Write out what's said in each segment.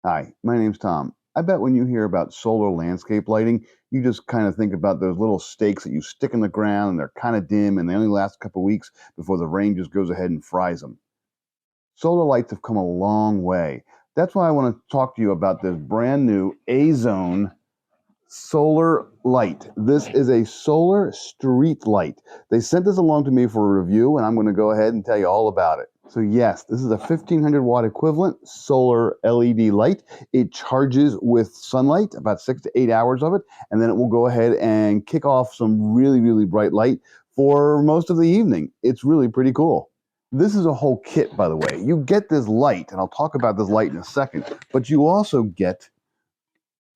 Hi, my name's Tom. I bet when you hear about solar landscape lighting, you just kind of think about those little stakes that you stick in the ground and they're kind of dim and they only last a couple weeks before the rain just goes ahead and fries them. Solar lights have come a long way. That's why I want to talk to you about this brand new A-Zone solar light. This is a solar street light. They sent this along to me for a review, and I'm going to go ahead and tell you all about it. So yes, this is a 1500 watt equivalent solar LED light. It charges with sunlight, about 6 to 8 hours of it, and then it will go ahead and kick off some really, really bright light for most of the evening. It's really pretty cool. This is a whole kit, by the way. You get this light, and I'll talk about this light in a second, but you also get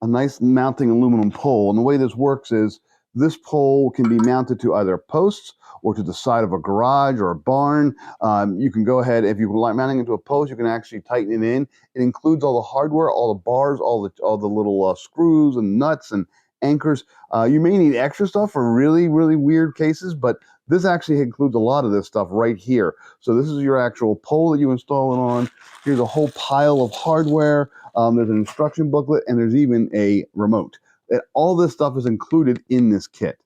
a nice mounting aluminum pole. And the way this works is this pole can be mounted to either posts or to the side of a garage or a barn. You can go ahead, if you're mounting it to a post, you can actually tighten it in. It includes all the hardware, all the bars, all the little screws and nuts and anchors. You may need extra stuff for really, really weird cases, but this actually includes a lot of this stuff right here. So this is your actual pole that you install it on. Here's a whole pile of hardware. There's an instruction booklet, and there's even a remote. All this stuff is included in this kit.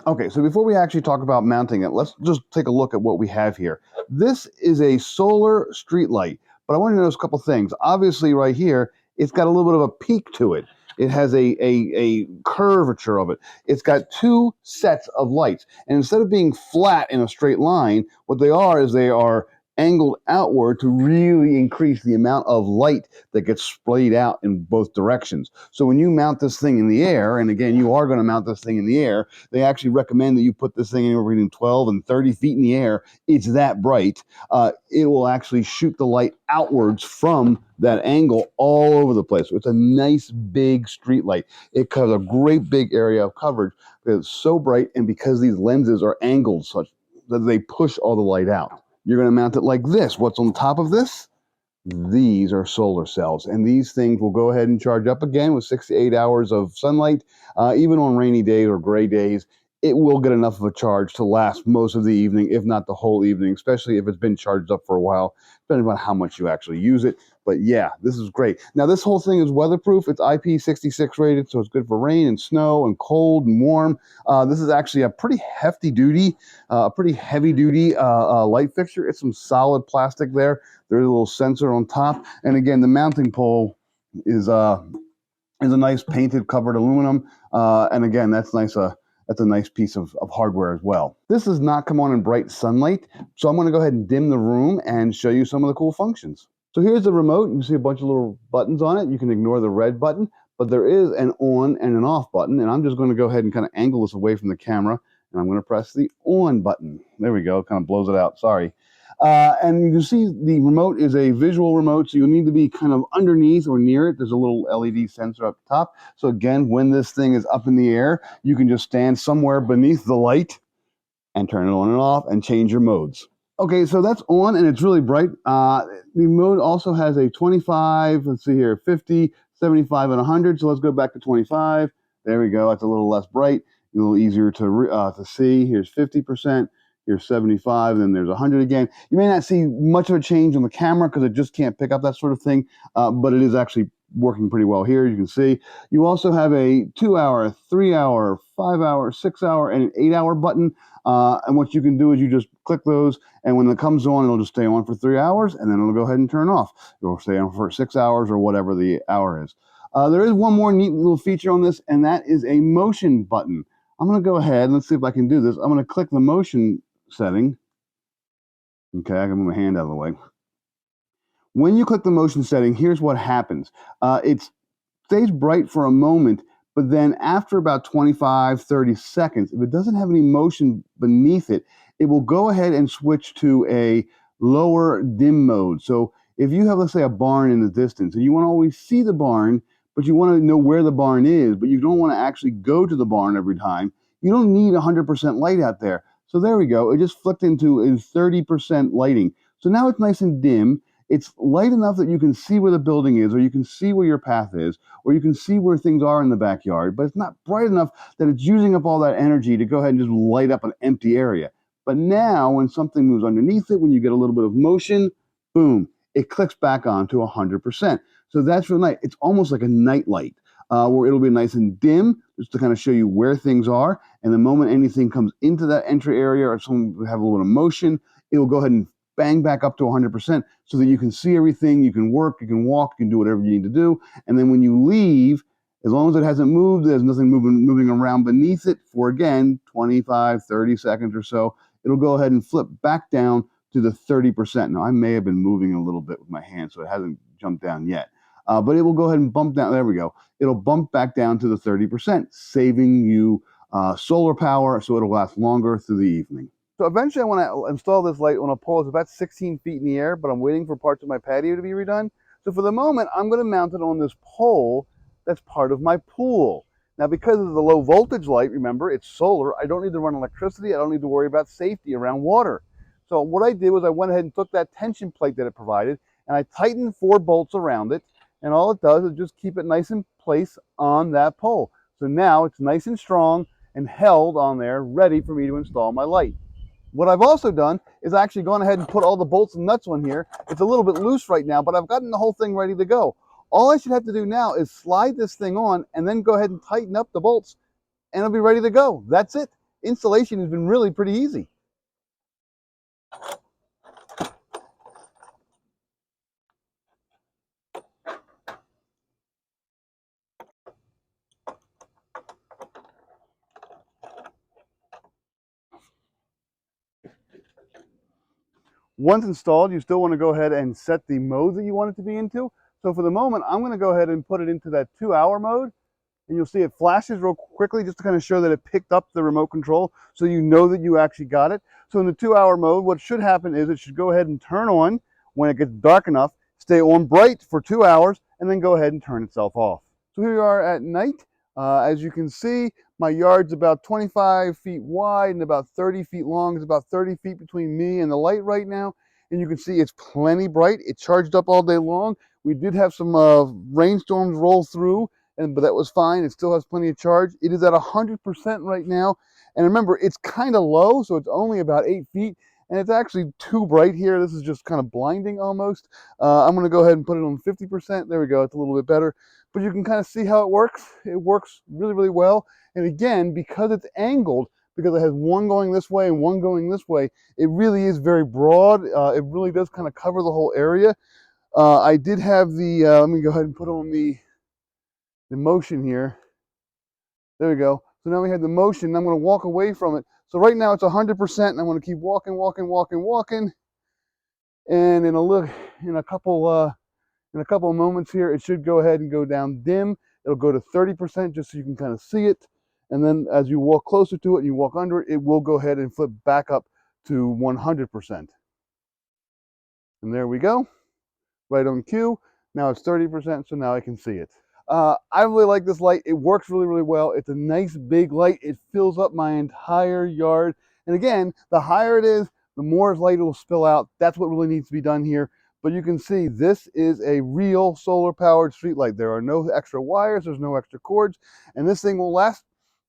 Okay, so before we actually talk about mounting it, let's just take a look at what we have here. This is a solar street light, but I want you to notice a couple things. Obviously, right here, it's got a little bit of a peak to it. It has a curvature of it. It's got two sets of lights. And instead of being flat in a straight line, what they are is they are angled outward to really increase the amount of light that gets splayed out in both directions. So when you mount this thing in the air, and again, you are going to mount this thing in the air, they actually recommend that you put this thing anywhere between 12 and 30 feet in the air. It's that bright. It will actually shoot the light outwards from that angle all over the place. So it's a nice big street light. It covers a great big area of coverage because it's so bright, and because these lenses are angled such that they push all the light out. You're going to mount it like this. What's on top of this? These are solar cells, and these things will go ahead and charge up again with 6 to 8 hours of sunlight. Even on rainy days or gray days, it will get enough of a charge to last most of the evening, if not the whole evening, especially if it's been charged up for a while, depending on how much you actually use it. But yeah, this is great. Now, this whole thing is weatherproof. It's IP66 rated, so it's good for rain and snow and cold and warm. This is actually a pretty hefty duty, pretty heavy duty light fixture. It's some solid plastic there. There's a little sensor on top, and again, the mounting pole is a nice painted covered aluminum, and again, that's nice. That's a nice piece of hardware as well. This does not come on in bright sunlight, so I'm going to go ahead and dim the room and show you some of the cool functions. So here's the remote. You can see a bunch of little buttons on it. You can ignore the red button, but there is an on and an off button, and I'm just going to go ahead and kind of angle this away from the camera, and I'm going to press the on button. There we go. It kind of blows it out. Sorry. And you can see the remote is a visual remote, so you'll need to be kind of underneath or near it. There's a little LED sensor up top. So again, when this thing is up in the air, you can just stand somewhere beneath the light and turn it on and off and change your modes. Okay, so that's on, and it's really bright. The mode also has a 25, let's see here, 50, 75, and 100. So let's go back to 25. There we go. That's a little less bright, a little easier to see. Here's 50%. Here's 75, then there's 100 again. You may not see much of a change on the camera because it just can't pick up that sort of thing, but it is actually working pretty well here. You can see you also have a 2-hour, 3-hour, 5-hour, 6-hour, and an 8-hour button. And what you can do is you just click those, and when it comes on, it'll just stay on for 3 hours, and then it'll go ahead and turn off. It'll stay on for 6 hours or whatever the hour is. There is one more neat little feature on this, and that is a motion button. I'm going to go ahead and let's see if I can do this. I'm going to click the motion setting. Okay, I can move my hand out of the way. When you click the motion setting, here's what happens. It stays bright for a moment, but then after about 25, 30 seconds, if it doesn't have any motion beneath it, it will go ahead and switch to a lower dim mode. So if you have, let's say, a barn in the distance, and you want to always see the barn, but you want to know where the barn is, but you don't want to actually go to the barn every time, you don't need 100% light out there. So there we go. It just flicked into a 30% lighting. So now it's nice and dim. It's light enough that you can see where the building is, or you can see where your path is, or you can see where things are in the backyard, but it's not bright enough that it's using up all that energy to go ahead and just light up an empty area. But now when something moves underneath it, when you get a little bit of motion, boom, it clicks back on to 100%. So that's for night. It's almost like a night light, where it'll be nice and dim, just to kind of show you where things are. And the moment anything comes into that entry area or someone have a little bit of motion, it will go ahead and bang back up to 100% so that you can see everything, you can work, you can walk, you can do whatever you need to do. And then when you leave, as long as it hasn't moved, there's nothing moving around beneath it for, again, 25, 30 seconds or so, it'll go ahead and flip back down to the 30%. Now, I may have been moving a little bit with my hand, so it hasn't jumped down yet. But it will go ahead and bump down. There we go. It'll bump back down to the 30%, saving you solar power, so it'll last longer through the evening. So eventually I want to install this light on a pole that's about 16 feet in the air, but I'm waiting for parts of my patio to be redone. So for the moment, I'm going to mount it on this pole that's part of my pool. Now, because of the low voltage light, remember, it's solar, I don't need to run electricity, I don't need to worry about safety around water. So what I did was I went ahead and took that tension plate that it provided, and I tightened 4 bolts around it, and all it does is just keep it nice in place on that pole. So now it's nice and strong and held on there, ready for me to install my light. What I've also done is actually gone ahead and put all the bolts and nuts on here. It's a little bit loose right now, but I've gotten the whole thing ready to go. All I should have to do now is slide this thing on and then go ahead and tighten up the bolts and it'll be ready to go. That's it. Installation has been really pretty easy. Once installed, you still want to go ahead and set the mode that you want it to be into. So for the moment, I'm going to go ahead and put it into that 2-hour mode. And you'll see it flashes real quickly just to kind of show that it picked up the remote control so you know that you actually got it. So in the 2-hour mode, what should happen is it should go ahead and turn on when it gets dark enough, stay on bright for 2 hours, and then go ahead and turn itself off. So here we are at night. As you can see, my yard's about 25 feet wide and about 30 feet long. It's about 30 feet between me and the light right now. And you can see it's plenty bright. It charged up all day long. We did have some rainstorms roll through, but that was fine. It still has plenty of charge. It is at 100% right now. And remember, it's kind of low, so it's only about 8 feet. And it's actually too bright here. This is just kind of blinding almost. I'm going to go ahead and put it on 50%. There we go. It's a little bit better. But you can kind of see how it works. It works really, really well. And again, because it's angled, because it has one going this way and one going this way, it really is very broad. It really does kind of cover the whole area. I did have the, let me go ahead and put on the motion here. There we go. So now we have the motion. I'm going to walk away from it. So right now it's 100%, and I'm going to keep walking, walking, walking, walking. And in a couple of moments here, it should go ahead and go down dim. It'll go to 30% just so you can kind of see it. And then as you walk closer to it and you walk under it, it will go ahead and flip back up to 100%. And there we go. Right on cue. Now it's 30%, so now I can see it. I really like this light. It works really, really well. It's a nice big light. It fills up my entire yard. And again, the higher it is, the more light it will spill out. That's what really needs to be done here. But you can see this is a real solar powered street light. There are no extra wires, there's no extra cords, and this thing will last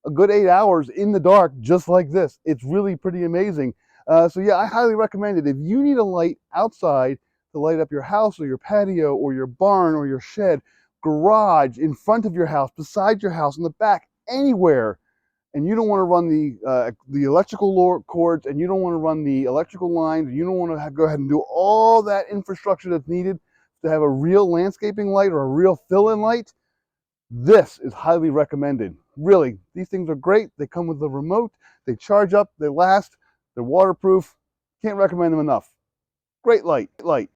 a good 8 hours in the dark just like this. It's really pretty amazing. So yeah, I highly recommend it. If you need a light outside to light up your house or your patio or your barn or your shed, garage, in front of your house, beside your house, in the back, anywhere, and you don't want to run the electrical cords, and you don't want to run the electrical lines, you don't want to go ahead and do all that infrastructure that's needed to have a real landscaping light or a real fill-in light, this is highly recommended. Really, these things are great. They come with the remote, they charge up, they last, they're waterproof. Can't recommend them enough. Great light.